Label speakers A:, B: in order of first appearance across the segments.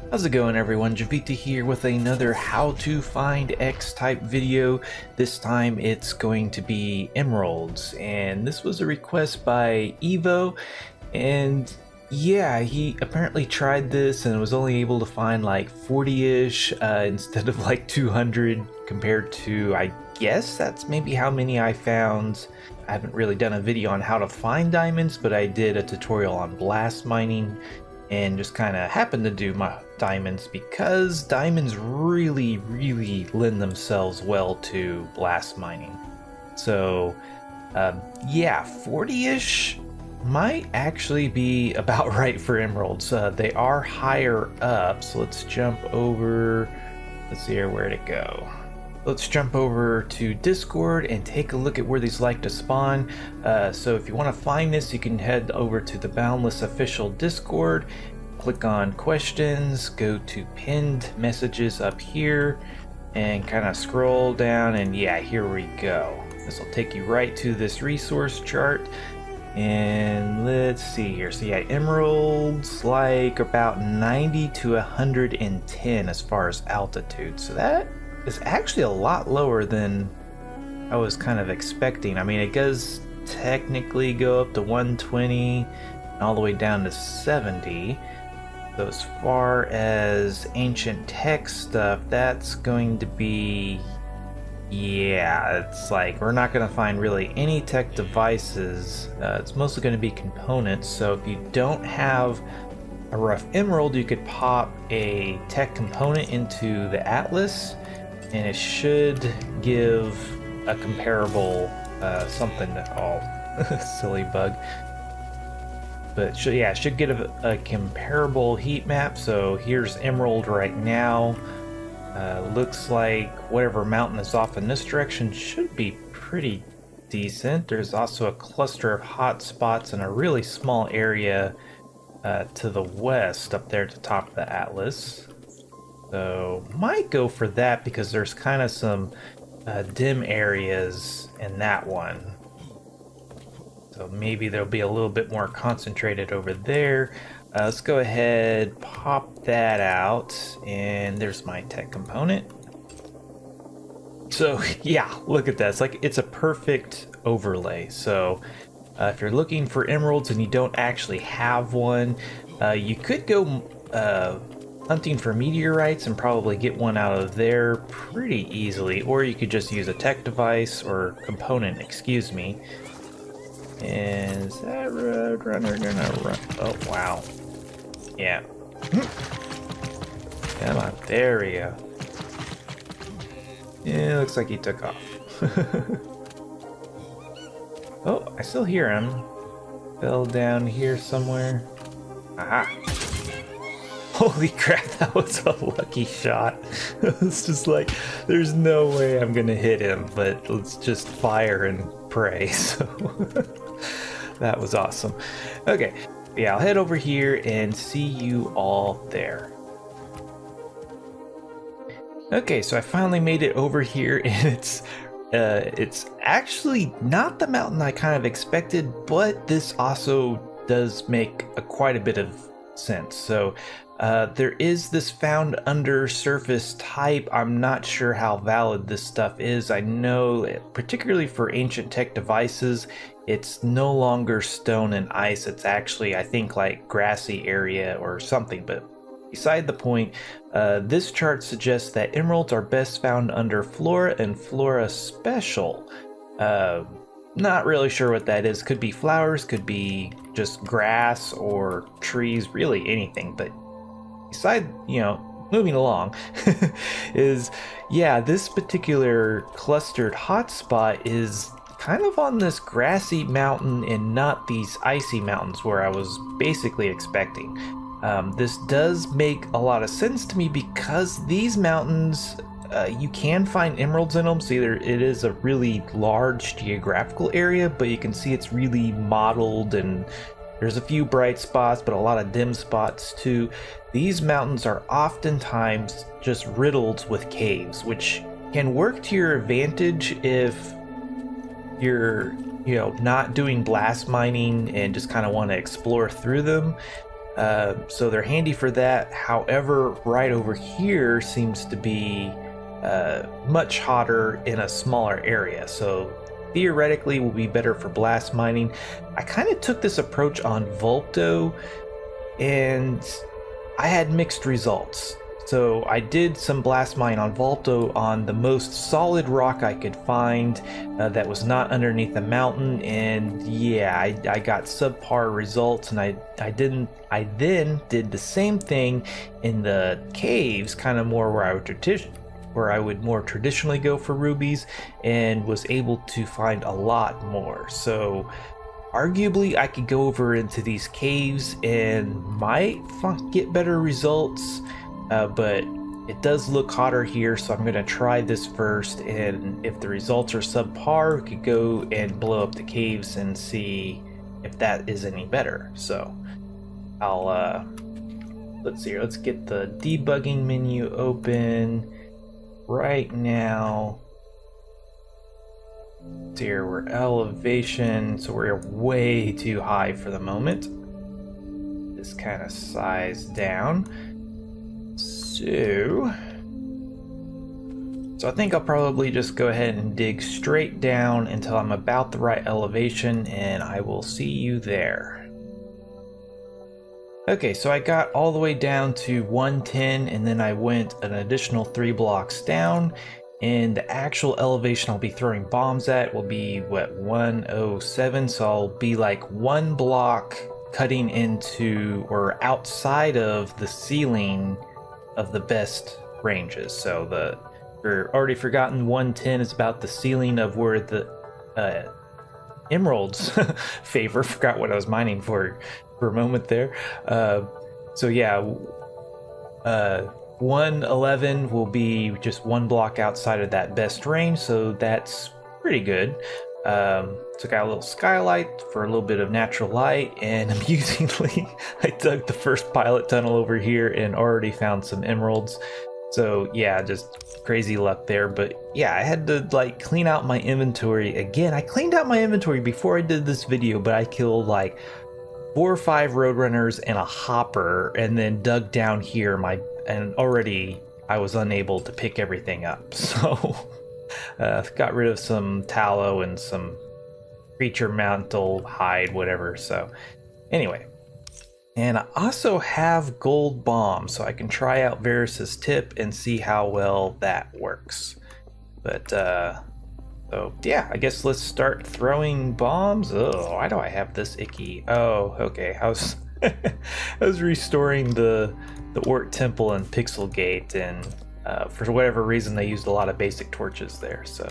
A: How's it going, everyone? Javita here with another how to find X type video. This time it's going to be emeralds, and this was a request by Evo, and yeah, he apparently tried this and was only able to find like 40-ish instead of like 200 compared to, I guess that's maybe how many I found. I haven't really done a video on how to find diamonds, but I did a tutorial on blast mining and just kind of happened to do my diamonds because diamonds really lend themselves well to blast mining. So yeah, 40-ish might actually be about right for emeralds. They are higher up, so let's jump over. Let's see here, where'd it go? Let's jump over to Discord and take a look at where these like to spawn. So if you want to find this, you can head over to the Boundless official Discord, click on questions, go to pinned messages up here, and kind of scroll down, and yeah, here we go. This will take you right to this resource chart. And let's see here. So yeah, emeralds like about 90 to 110 as far as altitude. So that is actually a lot lower than I was kind of expecting. I mean, it does technically go up to 120 and all the way down to 70. So as far as ancient tech stuff, that's going to be, yeah, it's like we're not going to find really any tech devices. It's mostly going to be components. So if you don't have a rough emerald, you could pop a tech component into the atlas, and it should give a comparable something to silly bug. But it should get a comparable heat map. So here's emerald right now. Looks like whatever mountain is off in this direction should be pretty decent. There's also a cluster of hot spots in a really small area to the west up there at the top of the atlas. So might go for that because there's kind of some dim areas in that one. So maybe there'll be a little bit more concentrated over there. Let's go ahead, pop that out, and there's my tech component. So yeah, look at that. It's like it's a perfect overlay. So if you're looking for emeralds and you don't actually have one, you could go hunting for meteorites and probably get one out of there pretty easily, or you could just use a tech device or component, excuse me. And is that road runner gonna run? Oh wow. Yeah. Come on, there we go. Yeah, looks like he took off. Oh, I still hear him. Fell down here somewhere. Aha. Holy crap, that was a lucky shot. It's just like, there's no way I'm gonna hit him, but let's just fire and pray. So that was awesome. Okay, yeah, I'll head over here and see you all there. Okay, so I finally made it over here, and it's actually not the mountain I kind of expected, but this also does make quite a bit of sense. So there is this found under surface type. I'm not sure how valid this stuff is. I know, particularly for ancient tech devices, it's no longer stone and ice. It's actually, I think, like grassy area or something. But beside the point, this chart suggests that emeralds are best found under flora and flora special. Not really sure what that is. Could be flowers, could be just grass or trees, really anything. But beside, moving along, is, yeah, this particular clustered hotspot is kind of on this grassy mountain and not these icy mountains where I was basically expecting. This does make a lot of sense to me because these mountains, you can find emeralds in them. So either it is a really large geographical area, but you can see it's really mottled and there's a few bright spots, but a lot of dim spots too. These mountains are oftentimes just riddled with caves, which can work to your advantage if you're, not doing blast mining and just kind of want to explore through them. So they're handy for that. However, right over here seems to be much hotter in a smaller area, so theoretically will be better for blast mining. I kind of took this approach on Volto and I had mixed results. So I did some blast mine on Volto on the most solid rock I could find that was not underneath the mountain, and yeah, I got subpar results. And I then did the same thing in the caves, kind of more where I would more traditionally go for rubies, and was able to find a lot more. So arguably I could go over into these caves and might get better results. But it does look hotter here, so I'm going to try this first, and if the results are subpar, we could go and blow up the caves and see if that is any better. So I'll let's see here, let's get the debugging menu open right now. So here we're elevation, so we're way too high for the moment. This kind of size down. So I think I'll probably just go ahead and dig straight down until I'm about the right elevation, and I will see you there. Okay, so I got all the way down to 110, and then I went an additional 3 blocks down, and the actual elevation I'll be throwing bombs at will be, what, 107, so I'll be like 1 block cutting into or outside of the ceiling of the best ranges. So you're already forgotten, 110 is about the ceiling of where the emeralds favor. Forgot what I was mining for a moment there. So yeah, 111 will be just 1 block outside of that best range, so that's pretty good. So got a little skylight for a little bit of natural light, and amusingly I dug the first pilot tunnel over here and already found some emeralds. So yeah, just crazy luck there. But yeah, I had to like clean out my inventory again. I cleaned out my inventory before I did this video, but I killed like 4 or 5 roadrunners and a hopper, and then dug down here and already I was unable to pick everything up. So got rid of some tallow and some creature mantle hide, whatever. So anyway, and I also have gold bombs, so I can try out Varus's tip and see how well that works. But so yeah, I guess let's start throwing bombs. Oh, why do I have this icky? Oh, okay. I was restoring the Oort Temple and Pixel Gate, and for whatever reason they used a lot of basic torches there. So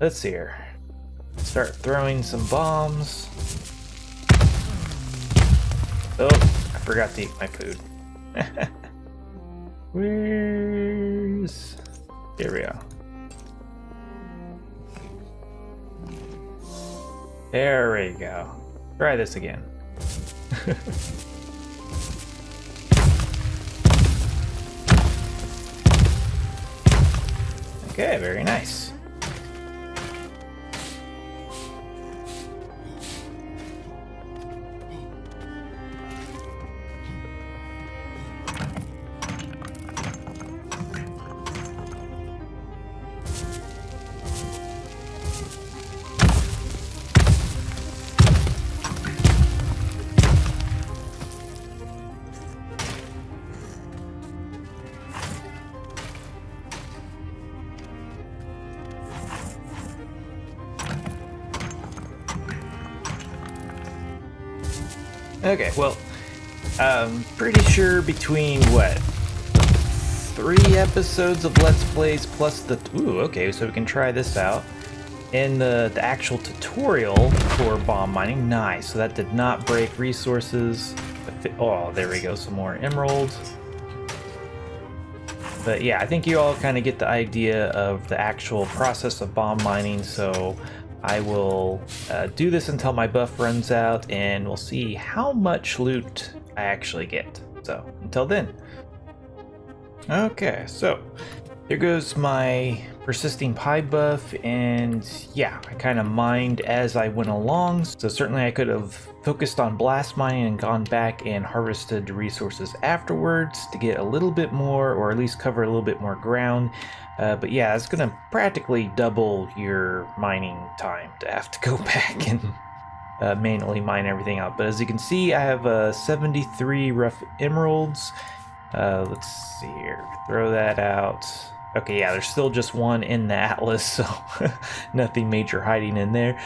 A: let's see here. Start throwing some bombs. Oh, I forgot to eat my food. Where's... Here we go. There we go. Try this again. Okay, very nice. Okay, well, pretty sure between, what, 3 episodes of Let's Plays plus the... Ooh, okay, so we can try this out. And the actual tutorial for bomb mining, nice. So that did not break resources. Oh, there we go, some more emeralds. But yeah, I think you all kind of get the idea of the actual process of bomb mining, so I will do this until my buff runs out, and we'll see how much loot I actually get. So, until then. Okay, so There goes my persisting pi buff, and yeah, I kind of mined as I went along, so certainly I could have focused on blast mining and gone back and harvested the resources afterwards to get a little bit more, or at least cover a little bit more ground. But yeah, it's gonna practically double your mining time to have to go back and manually mine everything out. But as you can see, I have 73 rough emeralds. Let's see here, throw that out. Okay, yeah, there's still just one in the atlas, so nothing major hiding in there.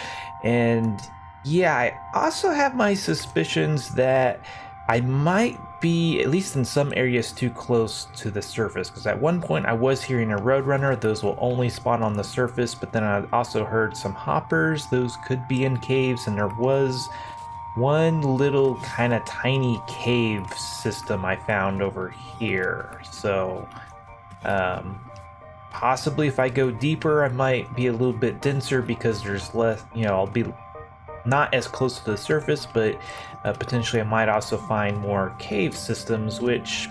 A: And yeah, I also have my suspicions that I might be, at least in some areas, too close to the surface, because at one point I was hearing a roadrunner. Those will only spawn on the surface, but then I also heard some hoppers. Those could be in caves, and there was one little kind of tiny cave system I found over here. So possibly if I go deeper, I might be a little bit denser because there's less, I'll be not as close to the surface, but potentially I might also find more cave systems, which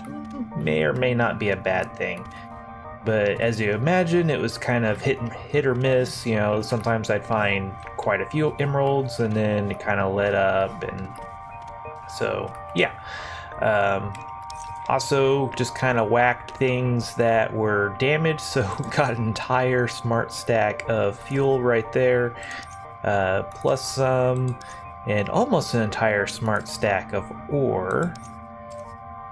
A: may or may not be a bad thing. But as you imagine, it was kind of hit or miss. Sometimes I'd find quite a few emeralds and then it kind of let up, and so yeah. Also just kind of whacked things that were damaged, so got an entire smart stack of fuel right there, plus some, and almost an entire smart stack of ore.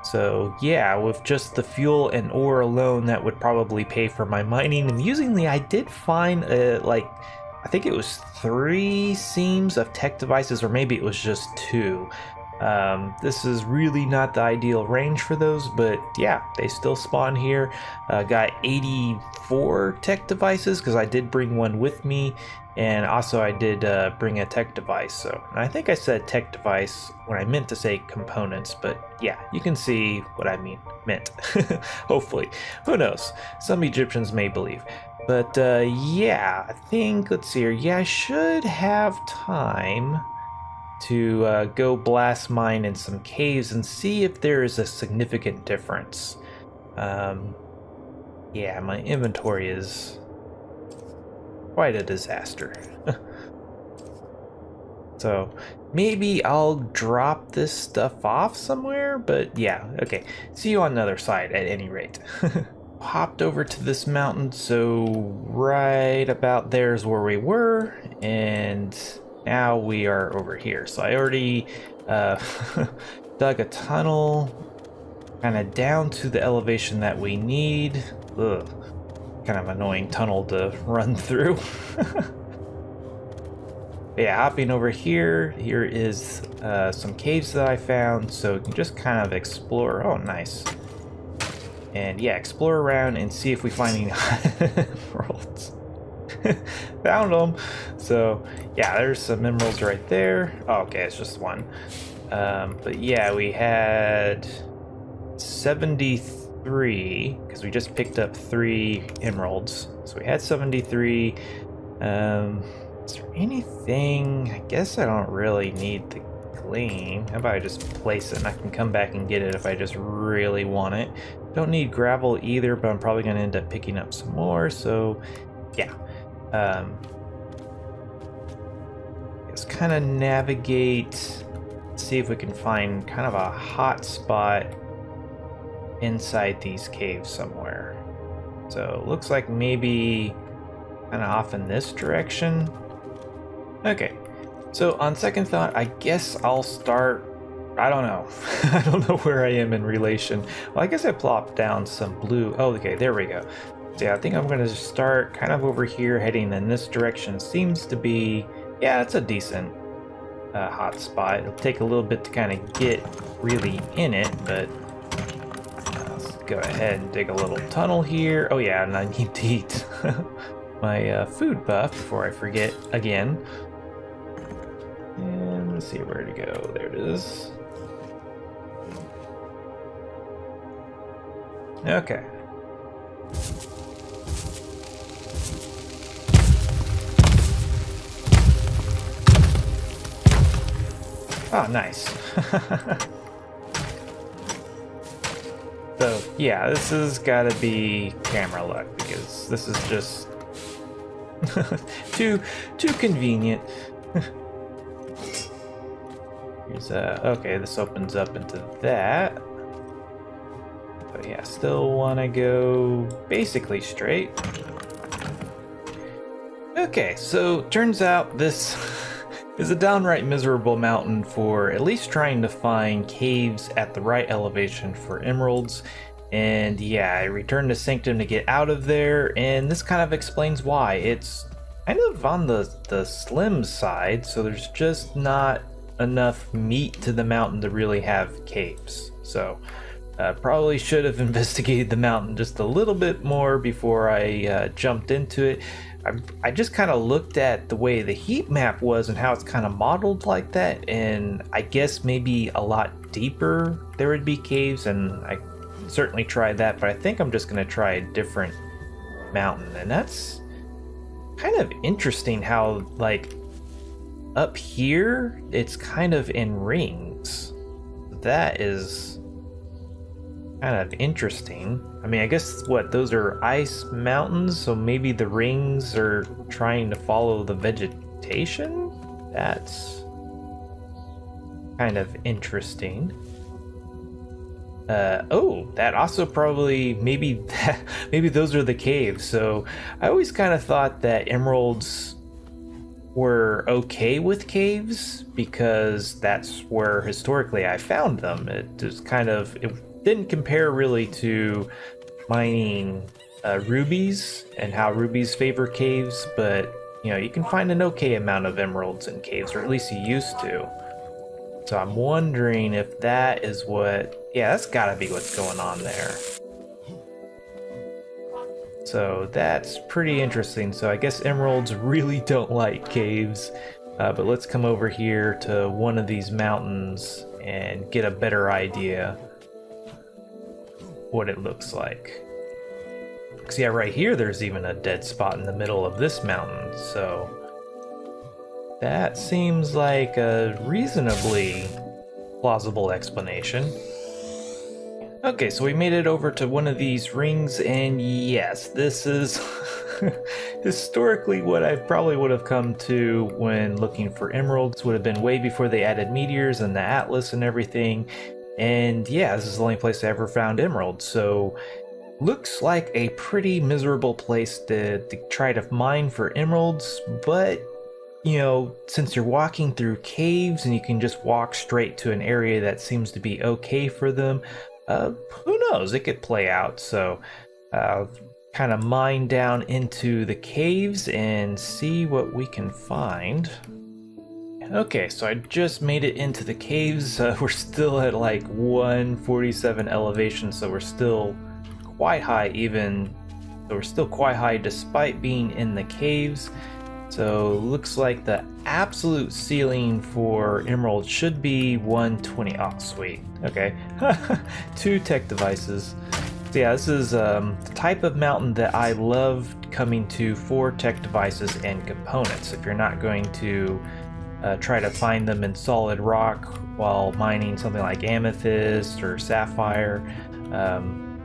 A: So yeah, with just the fuel and ore alone, that would probably pay for my mining. Amusingly, I did find I think it was 3 seams of tech devices, or maybe it was just 2. This is really not the ideal range for those, but yeah, they still spawn here. Got 84 tech devices because I did bring one with me, and also I did bring a tech device. So I think I said tech device when I meant to say components, but yeah, you can see what I meant. Hopefully, who knows? Some Egyptians may believe. But yeah, I think, let's see here. Yeah, I should have time to go blast mine in some caves and see if there is a significant difference. Yeah, my inventory is quite a disaster. So maybe I'll drop this stuff off somewhere, but yeah, okay. See you on the other side at any rate. Hopped over to this mountain, so right about there's where we were, and now we are over here. So I already dug a tunnel kind of down to the elevation that we need. Ugh, kind of annoying tunnel to run through. Yeah, hopping over here is some caves that I found, so you can just kind of explore. Oh, nice. And yeah, explore around and see if we find any emeralds. Found them. So yeah, there's some emeralds right there. Oh, okay, it's just one. But yeah, we had 73 because we just picked up 3 emeralds. So we had 73. Is there anything? I guess I don't really need the gleam. How about I just place it and I can come back and get it if I just really want it. Don't need gravel either, but I'm probably going to end up picking up some more. So yeah. Let's kind of navigate, see if we can find kind of a hot spot inside these caves somewhere. So looks like maybe kind of off in this direction. Okay, so on second thought, I guess I'll start, I don't know. I don't know where I am in relation. Well, I guess I plopped down some blue. Oh, okay, there we go. So yeah, I think I'm going to start kind of over here, heading in this direction. Seems to be, yeah, it's a decent hot spot. It'll take a little bit to kind of get really in it, but let's go ahead and dig a little tunnel here. Oh yeah, and I need to eat my food buff before I forget again. And let's see where to go. There it is. Okay. Oh, nice. So yeah, this has got to be camera luck because this is just too convenient. Here's okay, this opens up into that. But yeah, still want to go basically straight. Okay, so turns out this is a downright miserable mountain for at least trying to find caves at the right elevation for emeralds. And yeah, I returned to Sanctum to get out of there, and this kind of explains why. It's kind of on the slim side, so there's just not enough meat to the mountain to really have caves. So probably should have investigated the mountain just a little bit more before I jumped into it. I just kind of looked at the way the heat map was and how it's kind of modeled like that, and I guess maybe a lot deeper there would be caves, and I certainly tried that, but I think I'm just going to try a different mountain. And that's kind of interesting how, like, up here it's kind of in rings. That is kind of interesting. I mean, I guess those are ice mountains, so maybe the rings are trying to follow the vegetation? That's kind of interesting. Oh, that also probably, maybe those are the caves. So I always kind of thought that emeralds were okay with caves because that's where historically I found them. It didn't compare really to mining rubies and how rubies favor caves, but you can find an okay amount of emeralds in caves, or at least you used to. So I'm wondering if that is that's gotta be what's going on there. So that's pretty interesting. So I guess emeralds really don't like caves, but let's come over here to one of these mountains and get a better idea what it looks like. Because yeah, right here there's even a dead spot in the middle of this mountain, so that seems like a reasonably plausible explanation. Okay, so we made it over to one of these rings, and yes, this is historically what I probably would have come to when looking for emeralds. Would have been way before they added meteors and the atlas and everything. And yeah, this is the only place I ever found emeralds, so looks like a pretty miserable place to try to mine for emeralds. But since you're walking through caves and you can just walk straight to an area that seems to be okay for them, who knows, it could play out. So kind of mine down into the caves and see what we can find. Okay, so I just made it into the caves. We're still at like 147 elevation, so we're still quite high despite being in the caves. So looks like the absolute ceiling for emerald should be 120. Oh, sweet. Okay. 2 tech devices. So yeah, this is the type of mountain that I love coming to for tech devices and components. If you're not going to try to find them in solid rock while mining something like amethyst or sapphire,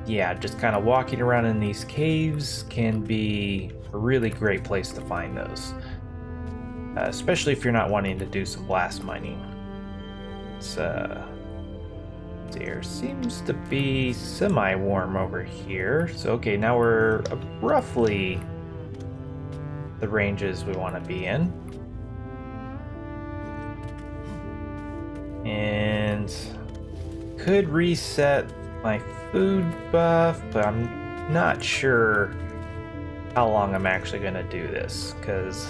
A: yeah, just kind of walking around in these caves can be a really great place to find those, especially if you're not wanting to do some blast mining. There seems to be semi-warm over here, so okay, now we're roughly the ranges we want to be in. And could reset my food buff, but I'm not sure how long I'm actually going to do this, because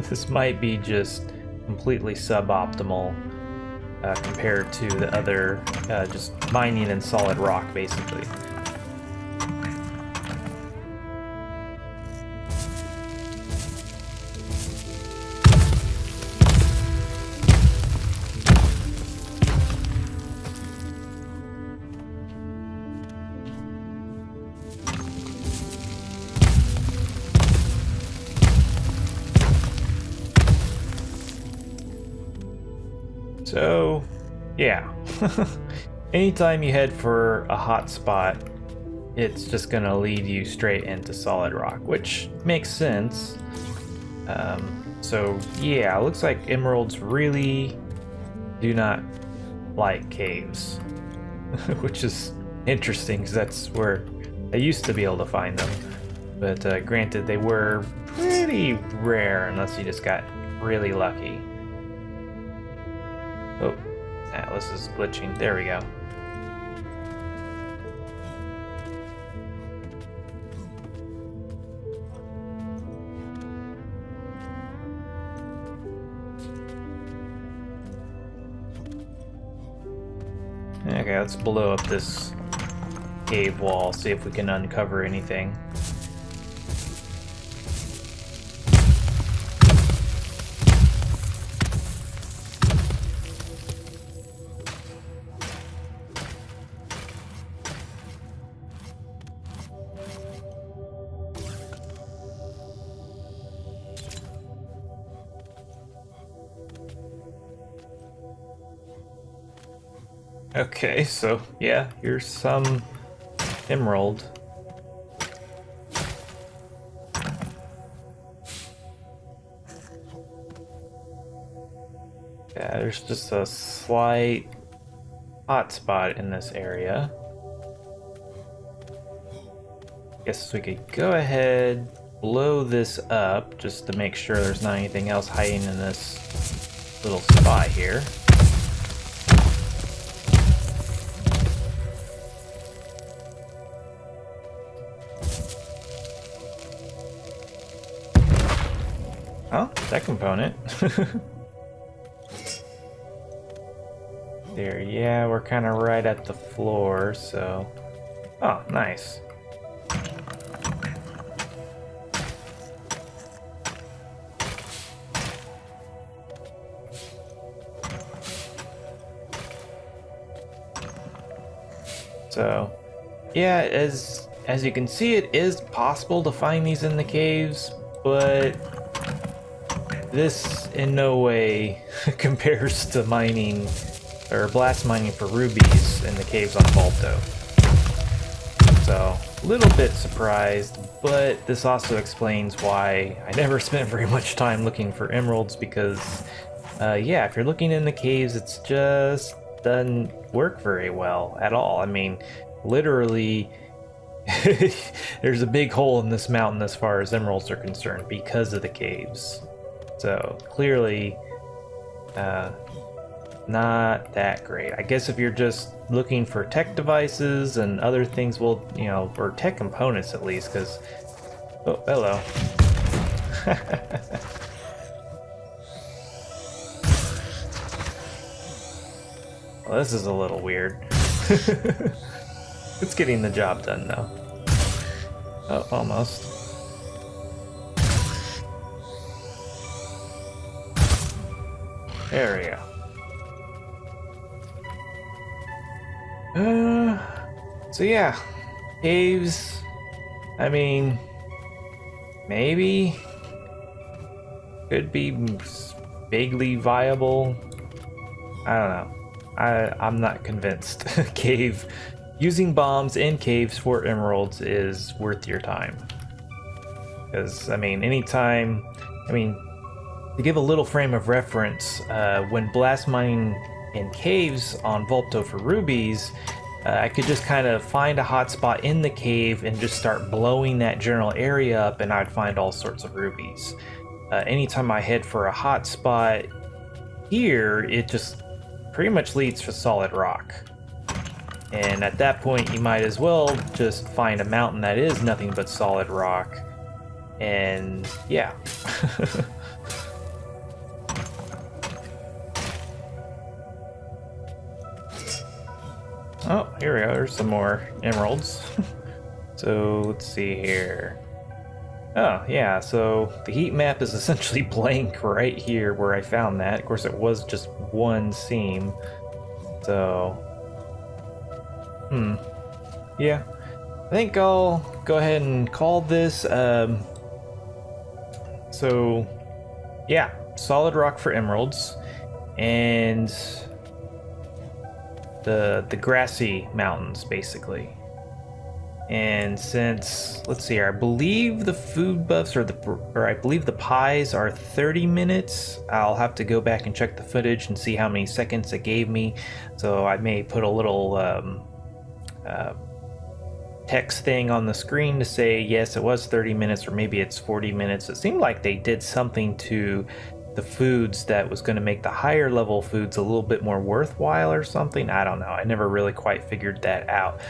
A: this might be just completely suboptimal compared to the other just mining in solid rock, basically. So, yeah. Anytime you head for a hot spot, it's just gonna lead you straight into solid rock, which makes sense. So yeah, it looks like emeralds really do not like caves, which is interesting because that's where I used to be able to find them. But granted, they were pretty rare unless you just got really lucky. Oh, Atlas is glitching. There we go. Okay, let's blow up this cave wall, see if we can uncover anything. Okay, so yeah, here's some emerald. Yeah, there's just a slight hot spot in this area. Guess we could go ahead, blow this up just to make sure there's not anything else hiding in this little spot here. Oh, that component. There, yeah, we're kind of right at the floor, so... Oh, nice. So, yeah, as you can see, it is possible to find these in the caves, but this in no way compares to mining or blast mining for rubies in the caves on Balto. So, a little bit surprised, but this also explains why I never spent very much time looking for emeralds, because yeah, if you're looking in the caves, it's just doesn't work very well at all. I mean, literally there's a big hole in this mountain as far as emeralds are concerned because of the caves. So clearly not that great. I guess if you're just looking for tech devices and other things, well, you know, or tech components at least, because... Oh, hello. Well, this is a little weird. It's getting the job done, though. Oh, almost. There we go. So yeah, caves, I mean, maybe could be vaguely viable. I don't know. I'm not convinced. Using bombs in caves for emeralds is worth your time. Because, I mean, anytime, to give a little frame of reference, when blast mining in caves on Volto for rubies, I could just kind of find a hotspot in the cave and just start blowing that general area up, and I'd find all sorts of rubies. Anytime I head for a hotspot here, it just pretty much leads to solid rock. And at that point, you might as well just find a mountain that is nothing but solid rock. And yeah. Oh, here we go. There's some more emeralds. So let's see here. Oh, yeah, so the heat map is essentially blank right here where I found that. Of course, it was just one seam. So, yeah. I think I'll go ahead and call this. So, yeah, solid rock for emeralds. And the grassy mountains, basically. And since, let's see here, I believe the food buffs or I believe the pies are 30 minutes. I'll have to go back and check the footage and see how many seconds it gave me. So I may put a little text thing on the screen to say yes, it was 30 minutes, or maybe it's 40 minutes. It seemed like they did something to the foods that was going to make the higher level foods a little bit more worthwhile or something. I don't know. I never really quite figured that out.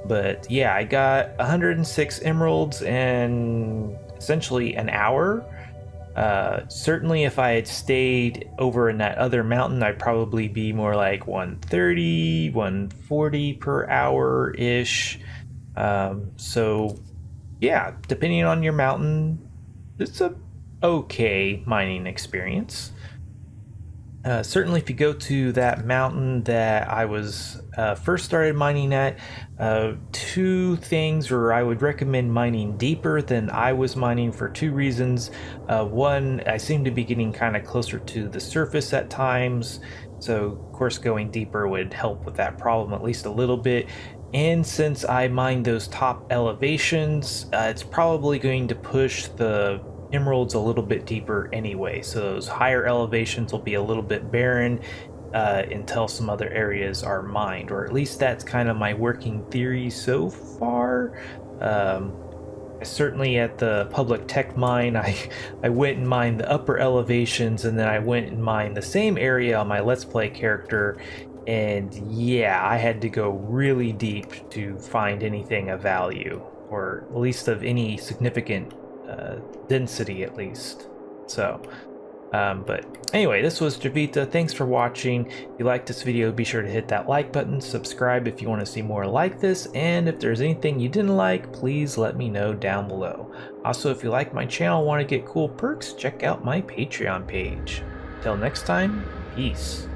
A: But yeah, I got 106 emeralds in essentially an hour. Certainly if I had stayed over in that other mountain, I'd probably be more like 130, 140 per hour ish. So yeah, depending on your mountain, it's a okay mining experience. Certainly if you go to that mountain that I was first started mining at, two things, or I would recommend mining deeper than I was mining for two reasons. One, I seem to be getting kind of closer to the surface at times, so of course going deeper would help with that problem at least a little bit. And since I mined those top elevations, it's probably going to push the emeralds a little bit deeper anyway, so those higher elevations will be a little bit barren until some other areas are mined, or at least that's kind of my working theory so far. Certainly at the public tech mine, I went and mined the upper elevations, and then I went and mined the same area on my Let's Play character, and yeah, I had to go really deep to find anything of value, or at least of any significant density at least. So but anyway, this was Javita. Thanks for watching. If you liked this video, be sure to hit that like button, subscribe if you want to see more like this, and if there's anything you didn't like, please let me know down below. Also, if you like my channel and want to get cool perks, check out my Patreon page. Till next time, peace.